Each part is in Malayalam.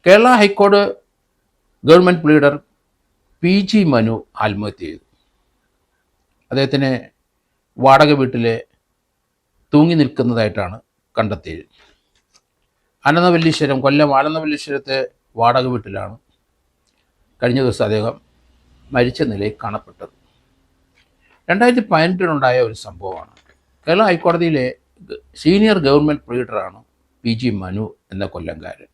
കേരള ഹൈക്കോടതി ഗവൺമെൻറ് പ്ലീഡർ PG മനു ആത്മഹത്യ ചെയ്തു. അദ്ദേഹത്തിന് വാടക വീട്ടിലെ തൂങ്ങി നിൽക്കുന്നതായിട്ടാണ് കണ്ടെത്തിയത്. അനന്തവല്ലീശ്വരം, കൊല്ലം അനന്തവല്ലീശ്വരത്തെ വാടക വീട്ടിലാണ് കഴിഞ്ഞ ദിവസം അദ്ദേഹം മരിച്ച നിലയിൽ കാണപ്പെട്ടത്. 2018 ഒരു സംഭവമാണ്. കേരള ഹൈക്കോടതിയിലെ സീനിയർ ഗവൺമെൻറ് പ്ലീഡറാണ് PG മനു എന്ന കൊല്ലംകാരൻ.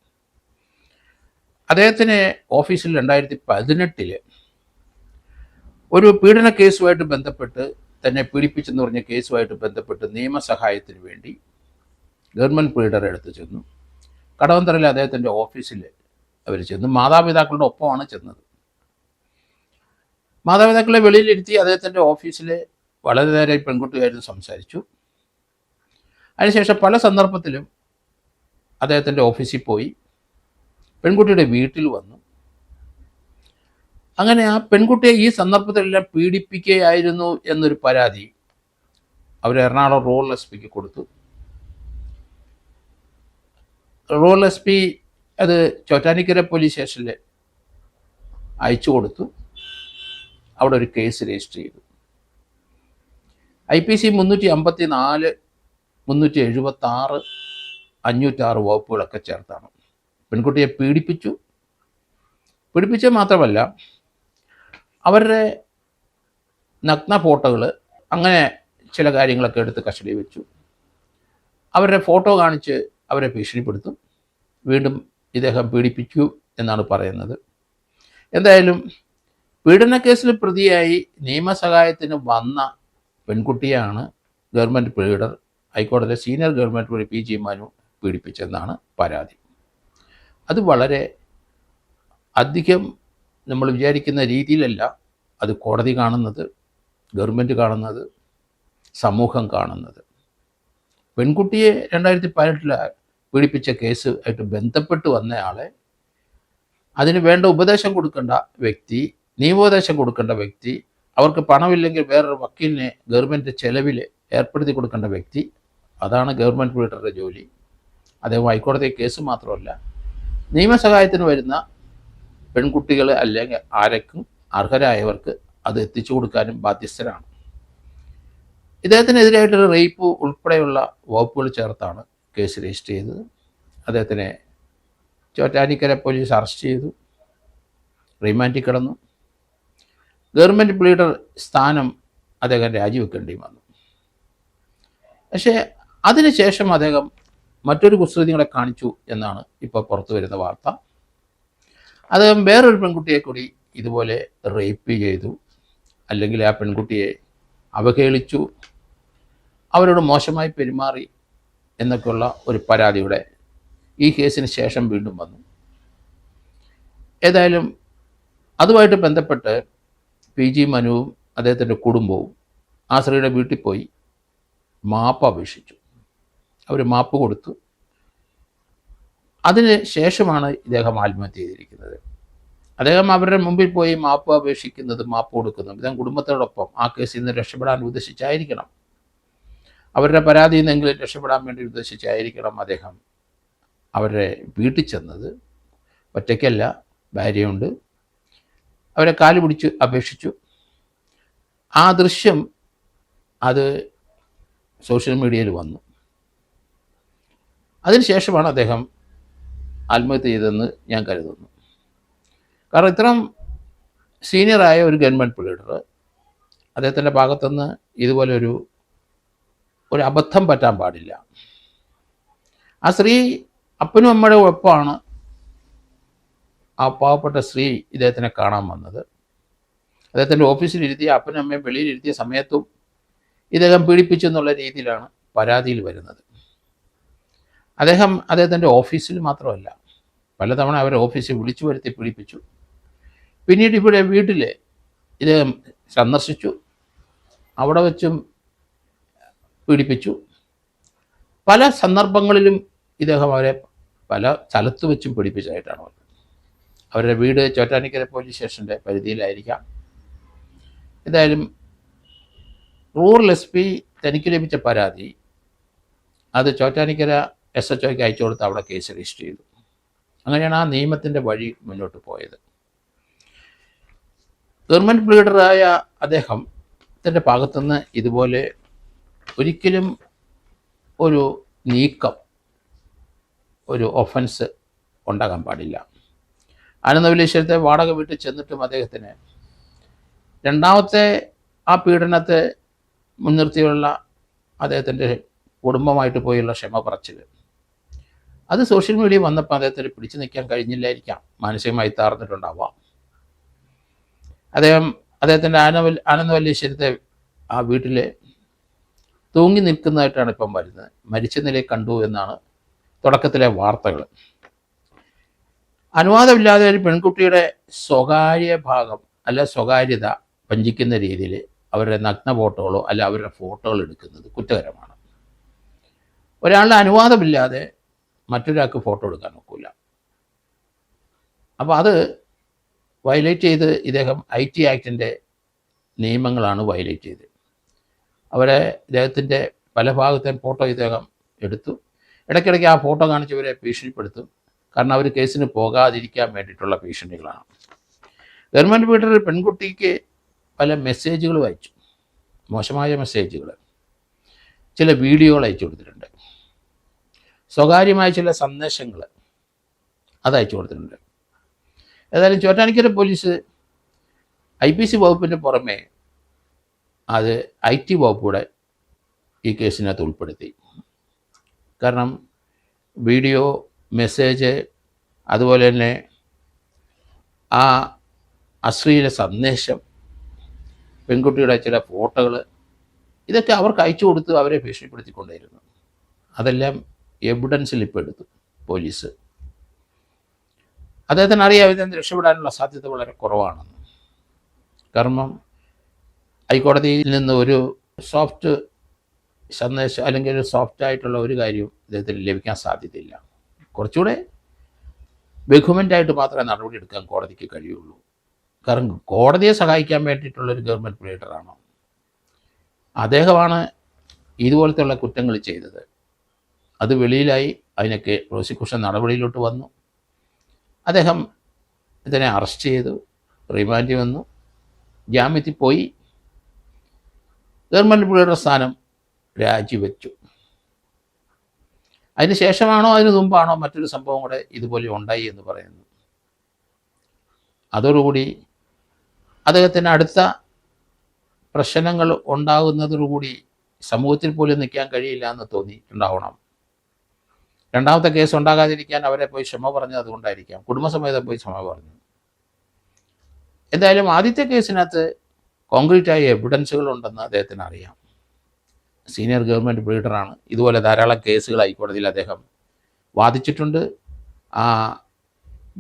അദ്ദേഹത്തിന് ഓഫീസിൽ 2018 ഒരു പീഡന കേസുമായിട്ട് ബന്ധപ്പെട്ട്, തന്നെ പീഡിപ്പിച്ചെന്ന് പറഞ്ഞ കേസുമായിട്ട് ബന്ധപ്പെട്ട് നിയമസഹായത്തിന് വേണ്ടി ഗവൺമെൻറ് പ്ലീഡർ എടുത്ത് ചെന്നു. കടവന്തറയിലെ അദ്ദേഹത്തിൻ്റെ ഓഫീസിൽ അവർ ചെന്നു. മാതാപിതാക്കളുടെ ഒപ്പമാണ് ചെന്നത്. മാതാപിതാക്കളെ വെളിയിലിരുത്തി അദ്ദേഹത്തിൻ്റെ ഓഫീസിൽ വളരെ നേരം പെൺകുട്ടിയായിരുന്നു സംസാരിച്ചു. അതിനുശേഷം പല സന്ദർഭത്തിലും അദ്ദേഹത്തിൻ്റെ ഓഫീസിൽ പോയി, പെൺകുട്ടിയുടെ വീട്ടിൽ വന്നു. അങ്ങനെ ആ പെൺകുട്ടിയെ ഈ സന്ദർഭത്തിലെല്ലാം പീഡിപ്പിക്കുകയായിരുന്നു എന്നൊരു പരാതി അവർ എറണാകുളം റൂറൽ SP കൊടുത്തു. റൂറൽ SP അത് ചോറ്റാനിക്കര പോലീസ് സ്റ്റേഷനിൽ അയച്ചു കൊടുത്തു. അവിടെ ഒരു കേസ് രജിസ്റ്റർ ചെയ്തു. IPC 354, 376, 506 വകുപ്പുകളൊക്കെ ചേർത്താണ്. പെൺകുട്ടിയെ പീഡിപ്പിച്ച മാത്രമല്ല, അവരുടെ നഗ്ന ഫോട്ടോകൾ, അങ്ങനെ ചില കാര്യങ്ങളൊക്കെ എടുത്ത് കസ്റ്റഡിയിൽ വെച്ചു. അവരുടെ ഫോട്ടോ കാണിച്ച് അവരെ ഭീഷണിപ്പെടുത്തും. വീണ്ടും ഇദ്ദേഹം പീഡിപ്പിച്ചു എന്നാണ് പറയുന്നത്. എന്തായാലും പീഡന കേസിൽ പ്രതിയായി നിയമസഹായത്തിന് വന്ന പെൺകുട്ടിയാണ് ഗവൺമെൻറ് പ്ലീഡർ, ഹൈക്കോടതിയിലെ senior government pleader PG Manu പീഡിപ്പിച്ചെന്നാണ് പരാതി. അത് വളരെ അധികം നമ്മൾ വിചാരിക്കുന്ന രീതിയിലല്ല അത് കോടതി കാണുന്നത്, ഗവൺമെൻറ് കാണുന്നത്, സമൂഹം കാണുന്നത്. പെൺകുട്ടിയെ 2018 പീഡിപ്പിച്ച കേസ് ആയിട്ട് ബന്ധപ്പെട്ട് വന്നയാളെ, അതിന് വേണ്ട ഉപദേശം കൊടുക്കേണ്ട വ്യക്തി, നിയമോപദേശം കൊടുക്കേണ്ട വ്യക്തി, അവർക്ക് പണമില്ലെങ്കിൽ വേറൊരു വക്കീലിനെ ഗവൺമെൻറ് ചെലവിൽ ഏർപ്പെടുത്തി കൊടുക്കേണ്ട വ്യക്തി, അതാണ് ഗവൺമെൻറ് പ്ലീഡറുടെ ജോലി. അദ്ദേഹം ഹൈക്കോടതി കേസ് മാത്രമല്ല, നിയമസഹായത്തിന് വരുന്ന പെൺകുട്ടികൾ അല്ലെങ്കിൽ ആരൊക്കെ അർഹരായവർക്ക് അത് എത്തിച്ചു കൊടുക്കാനും ബാധ്യസ്ഥരാണ്. ഇദ്ദേഹത്തിനെതിരായിട്ടൊരു റേപ്പ് ഉൾപ്പെടെയുള്ള വകുപ്പുകൾ ചേർത്താണ് കേസ് രജിസ്റ്റർ ചെയ്തത്. അദ്ദേഹത്തിനെ ചോറ്റാനിക്കര പോലീസ് അറസ്റ്റ് ചെയ്തു, റിമാൻഡിൽ കിടന്നു. ഗവൺമെൻറ് പ്ലീഡർ സ്ഥാനം അദ്ദേഹം രാജിവെക്കേണ്ടി വന്നു. പക്ഷേ അതിനുശേഷം അദ്ദേഹം മറ്റൊരു കുസൃതികളെ കാണിച്ചു എന്നാണ് ഇപ്പോൾ പുറത്തു വരുന്ന വാർത്ത. അദ്ദേഹം വേറൊരു പെൺകുട്ടിയെ കൂടി ഇതുപോലെ റേപ്പ് ചെയ്തു, അല്ലെങ്കിൽ ആ പെൺകുട്ടിയെ അവഹേളിച്ചു, അവരോട് മോശമായി പെരുമാറി എന്നൊക്കെയുള്ള ഒരു പരാതിയുടെ ഈ കേസിന് ശേഷം വീണ്ടും വന്നു. ഏതായാലും അതുമായിട്ട് ബന്ധപ്പെട്ട് PG മനുവും അദ്ദേഹത്തിൻ്റെ കുടുംബവും ആ സ്ത്രീയുടെ വീട്ടിൽ പോയി മാപ്പ് അപേക്ഷിച്ചു. അവർ മാപ്പ് കൊടുത്തു. അതിന് ശേഷമാണ് ഇദ്ദേഹം ആത്മഹത്യ ചെയ്തിരിക്കുന്നത്. അദ്ദേഹം അവരുടെ മുമ്പിൽ പോയി മാപ്പ് അപേക്ഷിക്കുന്നത്, മാപ്പ് കൊടുക്കുന്നത് ഇദ്ദേഹം കുടുംബത്തോടൊപ്പം ആ കേസിൽ നിന്ന് രക്ഷപ്പെടാൻ ഉദ്ദേശിച്ചായിരിക്കണം, അവരുടെ പരാതിയിൽ നിന്നെങ്കിലും രക്ഷപ്പെടാൻ വേണ്ടി ഉദ്ദേശിച്ചായിരിക്കണം അദ്ദേഹം അവരുടെ വീട്ടിൽ ചെന്നത്. ഒറ്റയ്ക്കല്ല, ഭാര്യയുണ്ട്. അവരെ കാല് പിടിച്ച് അപേക്ഷിച്ചു. ആ ദൃശ്യം അത് സോഷ്യൽ മീഡിയയിൽ വന്നു. അതിനുശേഷമാണ് അദ്ദേഹം ആത്മഹത്യ ചെയ്തതെന്ന് ഞാൻ കരുതുന്നു. കാരണം ഇത്രയും സീനിയറായ ഒരു ഗവൺമെൻറ് പ്ലീഡർ, അദ്ദേഹത്തിൻ്റെ ഭാഗത്തുനിന്ന് ഇതുപോലെ ഒരു അബദ്ധം പറ്റാൻ പാടില്ല. ആ സ്ത്രീ അപ്പനും അമ്മയുടെ ഒപ്പമാണ് ആ പാവപ്പെട്ട സ്ത്രീ ഇദ്ദേഹത്തിനെ കാണാൻ വന്നത്. അദ്ദേഹത്തിൻ്റെ ഓഫീസിലിരുത്തിയ അപ്പനും അമ്മയും വെളിയിലിരുത്തിയ സമയത്തും ഇദ്ദേഹം പീഡിപ്പിച്ചു എന്നുള്ള രീതിയിലാണ് പരാതിയിൽ വരുന്നത്. അദ്ദേഹത്തിൻ്റെ ഓഫീസിൽ മാത്രമല്ല, പലതവണ അവരെ ഓഫീസിൽ വിളിച്ചു വരുത്തി പീഡിപ്പിച്ചു. പിന്നീട് ഇവിടെ വീട്ടിൽ ഇദ്ദേഹം സന്ദർശിച്ചു, അവിടെ വെച്ചും പീഡിപ്പിച്ചു. പല സന്ദർഭങ്ങളിലും ഇദ്ദേഹം അവരെ പല സ്ഥലത്ത് വെച്ചും പീഡിപ്പിച്ചതായിട്ടാണ് പറഞ്ഞത്. അവരുടെ വീട് ചോറ്റാനിക്കര പോലീസ് സ്റ്റേഷൻ്റെ പരിധിയിലായിരിക്കാം. എന്തായാലും റൂറൽ SP തനിക്ക് ലഭിച്ച പരാതി അത് ചോറ്റാനിക്കര SHOയ്ക്ക് അയച്ചു കൊടുത്ത് അവിടെ കേസ് രജിസ്റ്റർ ചെയ്തു. അങ്ങനെയാണ് ആ നിയമത്തിൻ്റെ വഴി മുന്നോട്ട് പോയത്. ഗവൺമെൻറ് ലീഡറായ അദ്ദേഹത്തിൻ്റെ ഭാഗത്തുനിന്ന് ഇതുപോലെ ഒരിക്കലും ഒരു നീക്കം, ഒരു ഒഫൻസ് ഉണ്ടാകാൻ പാടില്ല. ആനന്ദവല്ലീശ്വരത്തെ വാടക വീട്ടിൽ ചെന്നിട്ടും അദ്ദേഹത്തിന് രണ്ടാമത്തെ ആ പീഡനത്തെ മുൻനിർത്തിയുള്ള അദ്ദേഹത്തിൻ്റെ കുടുംബമായിട്ട് പോയുള്ള ക്ഷമ പറച്ചിൽ, അത് സോഷ്യൽ മീഡിയ വന്നപ്പോൾ അദ്ദേഹത്തിന് പിടിച്ചു നിൽക്കാൻ കഴിഞ്ഞില്ലായിരിക്കാം, മാനസികമായി താർന്നിട്ടുണ്ടാവാം. അദ്ദേഹത്തിൻ്റെ ആനന്ദവല്ലീശ്വരത്തെ ആ വീട്ടിൽ തൂങ്ങി നിൽക്കുന്നതായിട്ടാണ് ഇപ്പം വരുന്നത്. മരിച്ച നിലയിൽ കണ്ടു എന്നാണ് തുടക്കത്തിലെ വാർത്തകൾ. അനുവാദമില്ലാതെ ഒരു പെൺകുട്ടിയുടെ സ്വകാര്യ ഭാഗം അല്ല സ്വകാര്യത വഞ്ചിക്കുന്ന രീതിയിൽ അവരുടെ നഗ്ന ഫോട്ടോകളോ അല്ല അവരുടെ ഫോട്ടോകൾ എടുക്കുന്നത് കുറ്റകരമാണ്. ഒരാളുടെ അനുവാദമില്ലാതെ മറ്റൊരാൾക്ക് ഫോട്ടോ എടുക്കാൻ ഒക്കില്ല. അപ്പോൾ അത് വയലേറ്റ് ചെയ്ത് ഇദ്ദേഹം IT ആക്ടിൻ്റെ നിയമങ്ങളാണ് വയലേറ്റ് ചെയ്തത്. ഇദ്ദേഹത്തിൻ്റെ പല ഭാഗത്തെയും ഫോട്ടോ ഇദ്ദേഹം എടുത്തു. ഇടയ്ക്കിടയ്ക്ക് ആ ഫോട്ടോ കാണിച്ചവരെ ഭീഷണിപ്പെടുത്തും. കാരണം അവർ കേസിന് പോകാതിരിക്കാൻ വേണ്ടിയിട്ടുള്ള ഭീഷണികളാണ്. ഗവൺമെൻറ് വീട്ടിൽ പെൺകുട്ടിക്ക് പല മെസ്സേജുകൾ അയച്ചു, മോശമായ മെസ്സേജുകൾ, ചില വീഡിയോകൾ അയച്ചു കൊടുത്തിട്ടുണ്ട്, സ്വകാര്യമായ ചില സന്ദേശങ്ങൾ അത് അയച്ചു കൊടുത്തിട്ടുണ്ട്. ഏതായാലും ചോറ്റാനിക്കര പോലീസ് IPC വകുപ്പിന് പുറമെ അത് IT വകുപ്പൂടെ ഈ കേസിനകത്ത് ഉൾപ്പെടുത്തി. കാരണം വീഡിയോ, മെസ്സേജ്, അതുപോലെ തന്നെ ആ അശ്ലീല സന്ദേശം, പെൺകുട്ടിയുടെ ചില ഫോട്ടോകൾ, ഇതൊക്കെ അവർക്ക് അയച്ചു കൊടുത്ത് അവരെ ഭീഷണിപ്പെടുത്തിക്കൊണ്ടേയിരുന്നു. അതെല്ലാം എവിഡൻസിൽ ഇപ്പോൾ എടുത്തു പോലീസ്. അദ്ദേഹത്തിന് അറിയാം ഇതിന് രക്ഷപ്പെടാനുള്ള സാധ്യത വളരെ കുറവാണെന്ന്. കാരണം ഹൈക്കോടതിയിൽ നിന്ന് ഒരു സോഫ്റ്റ് സന്ദേശം അല്ലെങ്കിൽ ഒരു സോഫ്റ്റായിട്ടുള്ള ഒരു കാര്യവും അദ്ദേഹത്തിന് ലഭിക്കാൻ സാധ്യതയില്ല. കുറച്ചുകൂടെ ബഹുമെൻ്റായിട്ട് മാത്രമേ നടപടി എടുക്കാൻ കോടതിക്ക് കഴിയുള്ളൂ. കാരണം കോടതിയെ സഹായിക്കാൻ വേണ്ടിയിട്ടുള്ളൊരു ഗവൺമെൻറ് ലീഡറാണ് അദ്ദേഹമാണ് ഇതുപോലത്തെയുള്ള കുറ്റങ്ങൾ ചെയ്തത്. അത് വെളിയിലായി, അതിനൊക്കെ പ്രോസിക്യൂഷൻ നടപടിയിലോട്ട് വന്നു. അദ്ദേഹം ഇതിനെ അറസ്റ്റ് ചെയ്തു, റിമാൻഡ് വന്നു, ജാമ്യത്തിൽ പോയി. ഗവൺമെൻറ് ലീഡറുടെ സ്ഥാനം രാജിവെച്ചു. അതിന് ശേഷമാണോ അതിന് മുമ്പാണോ മറ്റൊരു സംഭവം കൂടെ ഇതുപോലെ ഉണ്ടായി എന്ന് പറയുന്നു. അതോടുകൂടി അദ്ദേഹത്തിന് അടുത്ത പ്രശ്നങ്ങൾ ഉണ്ടാകുന്നതോടുകൂടി സമൂഹത്തിൽ പോലും നിൽക്കാൻ കഴിയില്ല എന്ന് തോന്നിയിട്ടുണ്ടാവണം. രണ്ടാമത്തെ കേസ് ഉണ്ടാകാതിരിക്കാൻ അവരെ പോയി ക്ഷമ പറഞ്ഞത് അതുകൊണ്ടായിരിക്കാം, കുടുംബസമേതം പോയി ക്ഷമ പറഞ്ഞു. എന്തായാലും ആദ്യത്തെ കേസിനകത്ത് കോൺക്രീറ്റായ എവിഡൻസുകൾ ഉണ്ടെന്ന് അദ്ദേഹത്തിന് അറിയാം. സീനിയർ ഗവൺമെൻറ് ലീഡറാണ്. ഇതുപോലെ ധാരാളം കേസുകൾ ഹൈക്കോടതിയിൽ അദ്ദേഹം വാദിച്ചിട്ടുണ്ട്. ആ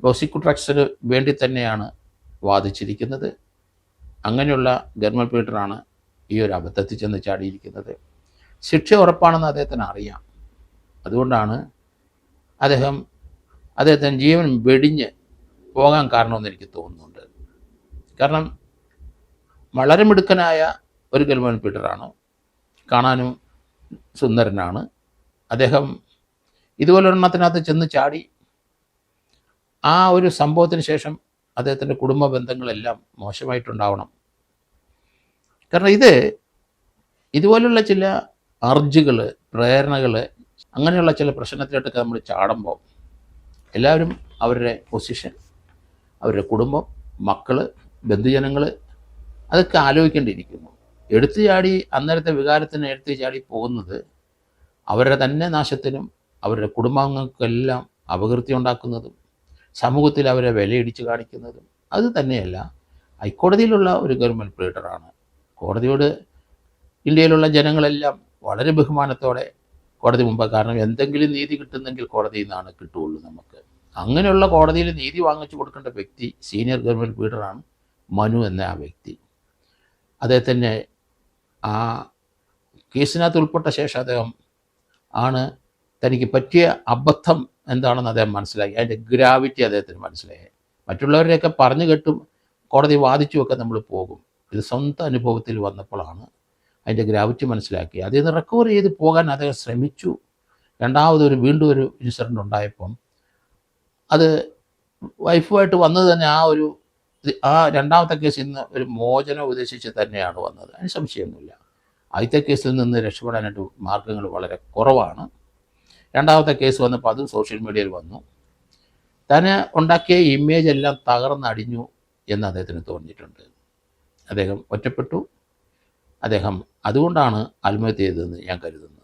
പ്രോസിക്യൂട്ടർസിന് വേണ്ടി തന്നെയാണ് വാദിച്ചിരിക്കുന്നത്. അങ്ങനെയുള്ള ഗവൺമെൻറ് ലീഡറാണ് ഈ ഒരു അബദ്ധത്തിൽ ചെന്ന് ചാടിയിരിക്കുന്നത്. ശിക്ഷ ഉറപ്പാണെന്ന് അദ്ദേഹത്തിന് അറിയാം. അതുകൊണ്ടാണ് അദ്ദേഹത്തിന് ജീവൻ വെടിഞ്ഞ് പോകാൻ കാരണമെന്ന് എനിക്ക് തോന്നുന്നുണ്ട്. കാരണം വളരെ മിടുക്കനായ ഒരു ഗവൺമെൻറ് ലീഡറാണ്, കാണാനും സുന്ദരനാണ്. അദ്ദേഹം ഇതുപോലൊരെണ്ണത്തിനകത്ത് ചെന്ന് ചാടി. ആ ഒരു സംഭവത്തിന് ശേഷം അദ്ദേഹത്തിൻ്റെ കുടുംബ ബന്ധങ്ങളെല്ലാം മോശമായിട്ടുണ്ടാവണം. കാരണം ഇതുപോലുള്ള ചില അർജികൾ, പ്രേരണകൾ, അങ്ങനെയുള്ള ചില പ്രശ്നത്തിലോട്ടൊക്കെ നമ്മൾ ചാടുമ്പോൾ എല്ലാവരും അവരുടെ പൊസിഷൻ, അവരുടെ കുടുംബം, മക്കൾ, ബന്ധുജനങ്ങൾ അതൊക്കെ ആലോചിക്കേണ്ടിയിരിക്കുന്നു. എടുത്തു ചാടി അന്നേരത്തെ വികാരത്തിന് എടുത്തു ചാടി പോകുന്നത് അവരുടെ തന്നെ നാശത്തിനും അവരുടെ കുടുംബാംഗങ്ങൾക്കെല്ലാം അപകീർത്തി ഉണ്ടാക്കുന്നതും സമൂഹത്തിൽ അവരെ വിലയിടിച്ച് കാണിക്കുന്നതും അത് തന്നെയല്ല. ഹൈക്കോടതിയിലുള്ള ഒരു ഗവൺമെൻറ് ലീഡറാണ്. കോടതിയോട് ഇന്ത്യയിലുള്ള ജനങ്ങളെല്ലാം വളരെ ബഹുമാനത്തോടെ കോടതി മുമ്പ്, കാരണം എന്തെങ്കിലും നീതി കിട്ടുന്നെങ്കിൽ കോടതിയിൽ നിന്നാണ് കിട്ടുകയുള്ളൂ നമുക്ക്. അങ്ങനെയുള്ള കോടതിയിൽ നീതി വാങ്ങിച്ചു കൊടുക്കേണ്ട വ്യക്തി സീനിയർ ഗവൺമെൻറ് ലീഡറാണ് മനു എന്ന ആ വ്യക്തി. അദ്ദേഹത്തിൻ്റെ ആ കേസിനകത്ത് ഉൾപ്പെട്ട ശേഷം അദ്ദേഹം തനിക്ക് പറ്റിയ അബദ്ധം എന്താണെന്ന് അദ്ദേഹം മനസ്സിലാക്കി. അതിൻ്റെ ഗ്രാവിറ്റി അദ്ദേഹത്തിന് മനസ്സിലായി. മറ്റുള്ളവരെയൊക്കെ പറഞ്ഞു കേട്ടും കോടതി വാദിച്ചുമൊക്കെ നമ്മൾ പോകും. ഇത് സ്വന്തം അനുഭവത്തിൽ വന്നപ്പോഴാണ് അതിൻ്റെ ഗ്രാവിറ്റി മനസ്സിലാക്കി. അതിൽ നിന്ന് റിക്കവർ ചെയ്ത് പോകാൻ അദ്ദേഹം ശ്രമിച്ചു. വീണ്ടും ഒരു ഇൻസിഡൻ്റ് ഉണ്ടായപ്പം അത് വൈഫുമായിട്ട് വന്നത് തന്നെ ആ രണ്ടാമത്തെ കേസിൽ നിന്ന് ഒരു മോചനം ഉപദേശിച്ച് തന്നെയാണ് വന്നത്. അതിന് സംശയമൊന്നുമില്ല. ആദ്യത്തെ കേസിൽ നിന്ന് രക്ഷപ്പെടാനായിട്ട് മാർഗ്ഗങ്ങൾ വളരെ കുറവാണ്. രണ്ടാമത്തെ കേസ് വന്നപ്പോൾ അതും സോഷ്യൽ മീഡിയയിൽ വന്നു. തന്നെ ഉണ്ടാക്കിയ ഇമേജ് എല്ലാം തകർന്നടിഞ്ഞു എന്ന് അദ്ദേഹത്തിന് തോന്നിയിട്ടുണ്ട്. അദ്ദേഹം ഒറ്റപ്പെട്ടു. അദ്ദേഹം അതുകൊണ്ടാണ് ആത്മഹത്യ ചെയ്തതെന്ന് ഞാൻ കരുതുന്നു.